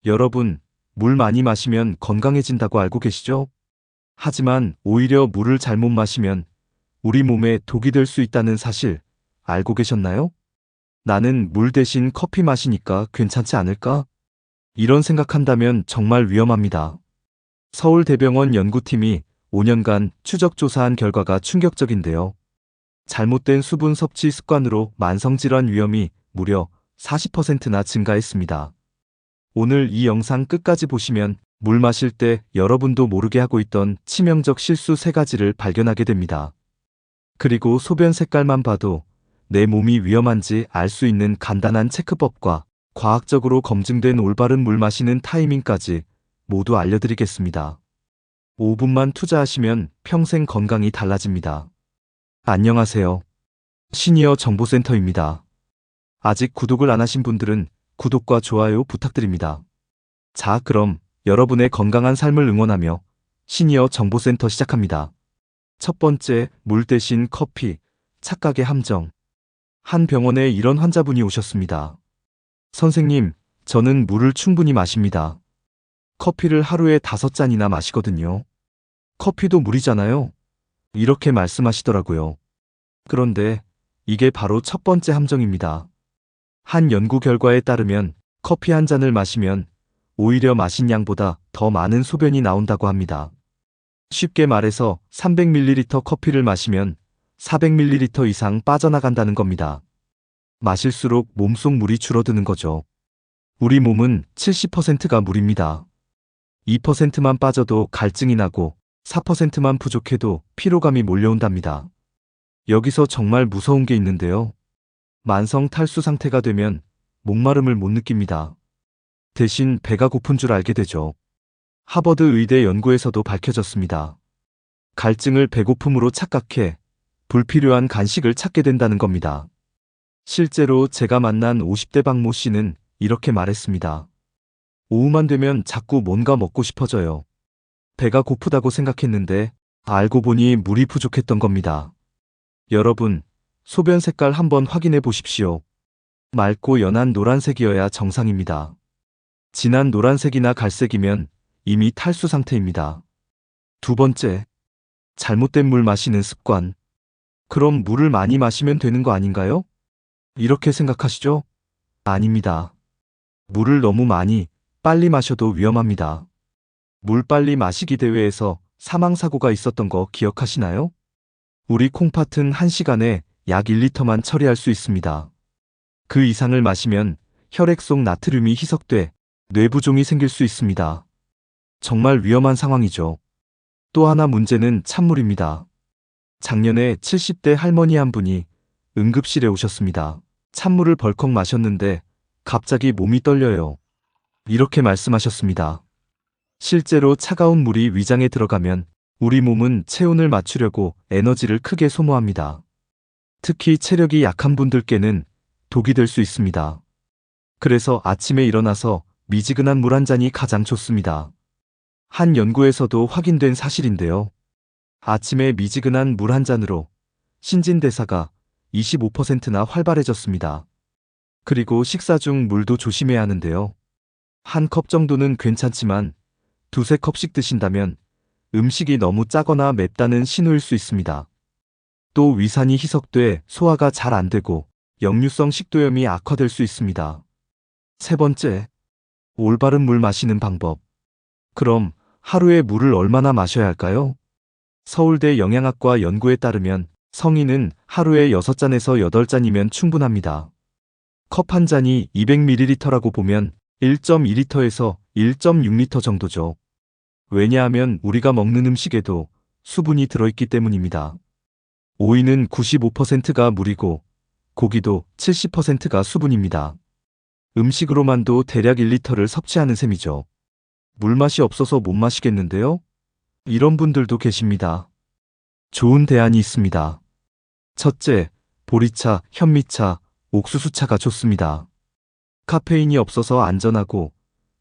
여러분, 물 많이 마시면 건강해진다고 알고 계시죠? 하지만 오히려 물을 잘못 마시면 우리 몸에 독이 될 수 있다는 사실 알고 계셨나요? 나는 물 대신 커피 마시니까 괜찮지 않을까? 이런 생각한다면 정말 위험합니다. 서울대병원 연구팀이 5년간 추적 조사한 결과가 충격적인데요. 잘못된 수분 섭취 습관으로 만성질환 위험이 무려 40%나 증가했습니다. 오늘 이 영상 끝까지 보시면 물 마실 때 여러분도 모르게 하고 있던 치명적 실수 3가지를 발견하게 됩니다. 그리고 소변 색깔만 봐도 내 몸이 위험한지 알 수 있는 간단한 체크법과 과학적으로 검증된 올바른 물 마시는 타이밍까지 모두 알려드리겠습니다. 5분만 투자하시면 평생 건강이 달라집니다. 안녕하세요. 시니어 정보센터입니다. 아직 구독을 안 하신 분들은 구독과 좋아요 부탁드립니다. 자, 그럼 여러분의 건강한 삶을 응원하며 시니어 정보센터 시작합니다. 첫 번째, 물 대신 커피, 착각의 함정. 한 병원에 이런 환자분이 오셨습니다. 선생님, 저는 물을 충분히 마십니다. 커피를 하루에 5잔이나 마시거든요. 커피도 물이잖아요. 이렇게 말씀하시더라고요. 그런데 이게 바로 첫 번째 함정입니다. 한 연구 결과에 따르면 커피 한 잔을 마시면 오히려 마신 양보다 더 많은 소변이 나온다고 합니다. 쉽게 말해서 300ml 커피를 마시면 400ml 이상 빠져나간다는 겁니다. 마실수록 몸속 물이 줄어드는 거죠. 우리 몸은 70%가 물입니다. 2%만 빠져도 갈증이 나고 4%만 부족해도 피로감이 몰려온답니다. 여기서 정말 무서운 게 있는데요. 만성 탈수 상태가 되면 목마름을 못 느낍니다. 대신 배가 고픈 줄 알게 되죠. 하버드 의대 연구에서도 밝혀졌습니다. 갈증을 배고픔으로 착각해 불필요한 간식을 찾게 된다는 겁니다. 실제로 제가 만난 50대 박모 씨는 이렇게 말했습니다. 오후만 되면 자꾸 뭔가 먹고 싶어져요. 배가 고프다고 생각했는데 알고 보니 물이 부족했던 겁니다. 여러분, 소변 색깔 한번 확인해 보십시오. 맑고 연한 노란색이어야 정상입니다. 진한 노란색이나 갈색이면 이미 탈수 상태입니다. 두 번째, 잘못된 물 마시는 습관. 그럼 물을 많이 마시면 되는 거 아닌가요? 이렇게 생각하시죠? 아닙니다. 물을 너무 많이, 빨리 마셔도 위험합니다. 물 빨리 마시기 대회에서 사망사고가 있었던 거 기억하시나요? 우리 콩팥은 1시간에 약 1리터만 처리할 수 있습니다. 그 이상을 마시면 혈액 속 나트륨이 희석돼 뇌부종이 생길 수 있습니다. 정말 위험한 상황이죠. 또 하나 문제는 찬물입니다. 작년에 70대 할머니 한 분이 응급실에 오셨습니다. 찬물을 벌컥 마셨는데 갑자기 몸이 떨려요. 이렇게 말씀하셨습니다. 실제로 차가운 물이 위장에 들어가면 우리 몸은 체온을 맞추려고 에너지를 크게 소모합니다. 특히 체력이 약한 분들께는 독이 될 수 있습니다. 그래서 아침에 일어나서 미지근한 물 한 잔이 가장 좋습니다. 한 연구에서도 확인된 사실인데요. 아침에 미지근한 물 한 잔으로 신진대사가 25%나 활발해졌습니다. 그리고 식사 중 물도 조심해야 하는데요. 한 컵 정도는 괜찮지만 2~3컵씩 드신다면 음식이 너무 짜거나 맵다는 신호일 수 있습니다. 또 위산이 희석돼 소화가 잘 안 되고 역류성 식도염이 악화될 수 있습니다. 세 번째, 올바른 물 마시는 방법. 그럼 하루에 물을 얼마나 마셔야 할까요? 서울대 영양학과 연구에 따르면 성인은 하루에 6잔에서 8잔이면 충분합니다. 컵 한 잔이 200ml라고 보면 1.2리터에서 1.6리터 정도죠. 왜냐하면 우리가 먹는 음식에도 수분이 들어있기 때문입니다. 오이는 95%가 물이고 고기도 70%가 수분입니다. 음식으로만도 대략 1리터를 섭취하는 셈이죠. 물맛이 없어서 못 마시겠는데요? 이런 분들도 계십니다. 좋은 대안이 있습니다. 첫째, 보리차, 현미차, 옥수수차가 좋습니다. 카페인이 없어서 안전하고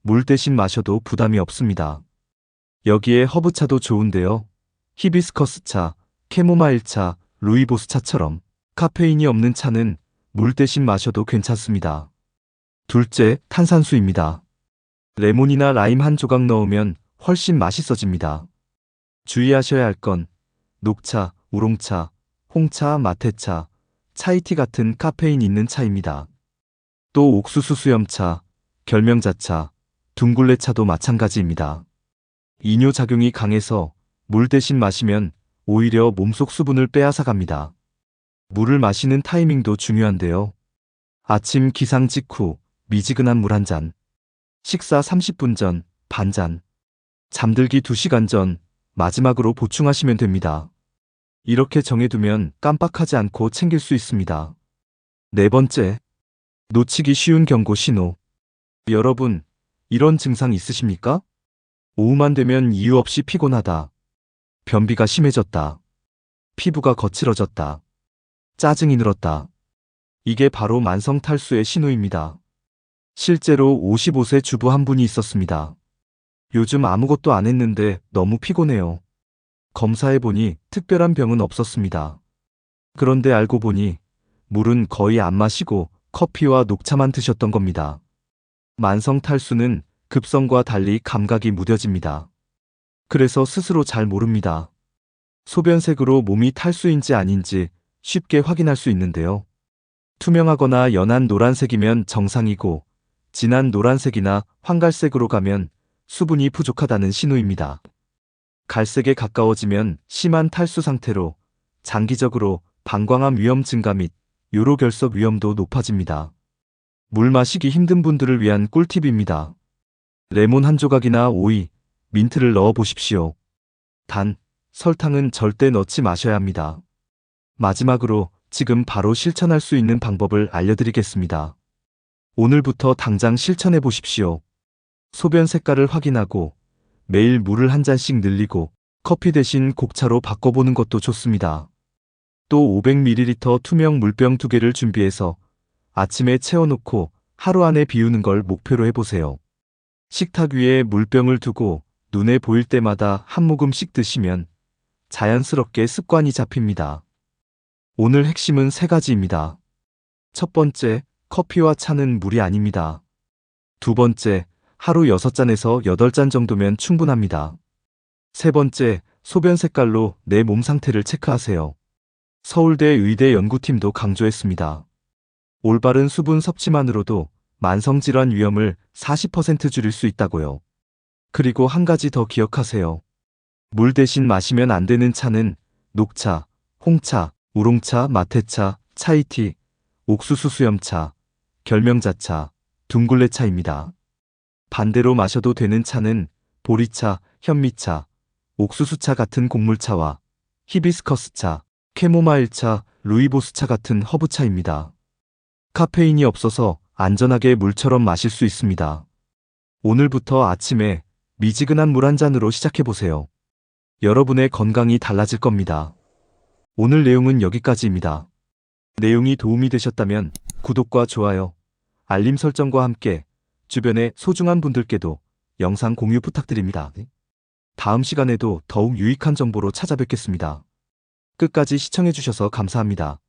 물 대신 마셔도 부담이 없습니다. 여기에 허브차도 좋은데요. 히비스커스차, 캐모마일차, 루이보스차처럼 카페인이 없는 차는 물 대신 마셔도 괜찮습니다. 둘째, 탄산수입니다. 레몬이나 라임 한 조각 넣으면 훨씬 맛있어집니다. 주의하셔야 할 건 녹차, 우롱차, 홍차, 마테차, 차이티 같은 카페인 있는 차입니다. 또 옥수수 수염차, 결명자차, 둥글레차도 마찬가지입니다. 이뇨작용이 강해서 물 대신 마시면 오히려 몸속 수분을 빼앗아갑니다. 물을 마시는 타이밍도 중요한데요. 아침 기상 직후 미지근한 물 한 잔, 식사 30분 전 반잔, 잠들기 2시간 전 마지막으로 보충하시면 됩니다. 이렇게 정해두면 깜빡하지 않고 챙길 수 있습니다. 네 번째, 놓치기 쉬운 경고 신호. 여러분, 이런 증상 있으십니까? 오후만 되면 이유 없이 피곤하다. 변비가 심해졌다. 피부가 거칠어졌다. 짜증이 늘었다. 이게 바로 만성 탈수의 신호입니다. 실제로 55세 주부 한 분이 있었습니다. 요즘 아무것도 안 했는데 너무 피곤해요. 검사해보니 특별한 병은 없었습니다. 그런데 알고 보니 물은 거의 안 마시고 커피와 녹차만 드셨던 겁니다. 만성 탈수는 급성과 달리 감각이 무뎌집니다. 그래서 스스로 잘 모릅니다. 소변색으로 몸이 탈수인지 아닌지 쉽게 확인할 수 있는데요. 투명하거나 연한 노란색이면 정상이고 진한 노란색이나 황갈색으로 가면 수분이 부족하다는 신호입니다. 갈색에 가까워지면 심한 탈수 상태로 장기적으로 방광암 위험 증가 및 요로결석 위험도 높아집니다. 물 마시기 힘든 분들을 위한 꿀팁입니다. 레몬 한 조각이나 오이, 민트를 넣어 보십시오. 단, 설탕은 절대 넣지 마셔야 합니다. 마지막으로 지금 바로 실천할 수 있는 방법을 알려드리겠습니다. 오늘부터 당장 실천해 보십시오. 소변 색깔을 확인하고 매일 물을 한 잔씩 늘리고 커피 대신 곡차로 바꿔보는 것도 좋습니다. 또 500ml 투명 물병 2개를 준비해서 아침에 채워놓고 하루 안에 비우는 걸 목표로 해보세요. 식탁 위에 물병을 두고 눈에 보일 때마다 한 모금씩 드시면 자연스럽게 습관이 잡힙니다. 오늘 핵심은 3가지입니다. 첫 번째, 커피와 차는 물이 아닙니다. 두 번째, 하루 6잔에서 8잔 정도면 충분합니다. 세 번째, 소변 색깔로 내 몸 상태를 체크하세요. 서울대 의대 연구팀도 강조했습니다. 올바른 수분 섭취만으로도 만성질환 위험을 40% 줄일 수 있다고요. 그리고 한 가지 더 기억하세요. 물 대신 마시면 안 되는 차는 녹차, 홍차, 우롱차, 마테차, 차이티, 옥수수 수염차, 결명자차, 둥글레차입니다. 반대로 마셔도 되는 차는 보리차, 현미차, 옥수수차 같은 곡물차와 히비스커스차, 캐모마일차, 루이보스차 같은 허브차입니다. 카페인이 없어서 안전하게 물처럼 마실 수 있습니다. 오늘부터 아침에 미지근한 물 한 잔으로 시작해보세요. 여러분의 건강이 달라질 겁니다. 오늘 내용은 여기까지입니다. 내용이 도움이 되셨다면 구독과 좋아요, 알림 설정과 함께 주변의 소중한 분들께도 영상 공유 부탁드립니다. 다음 시간에도 더욱 유익한 정보로 찾아뵙겠습니다. 끝까지 시청해주셔서 감사합니다.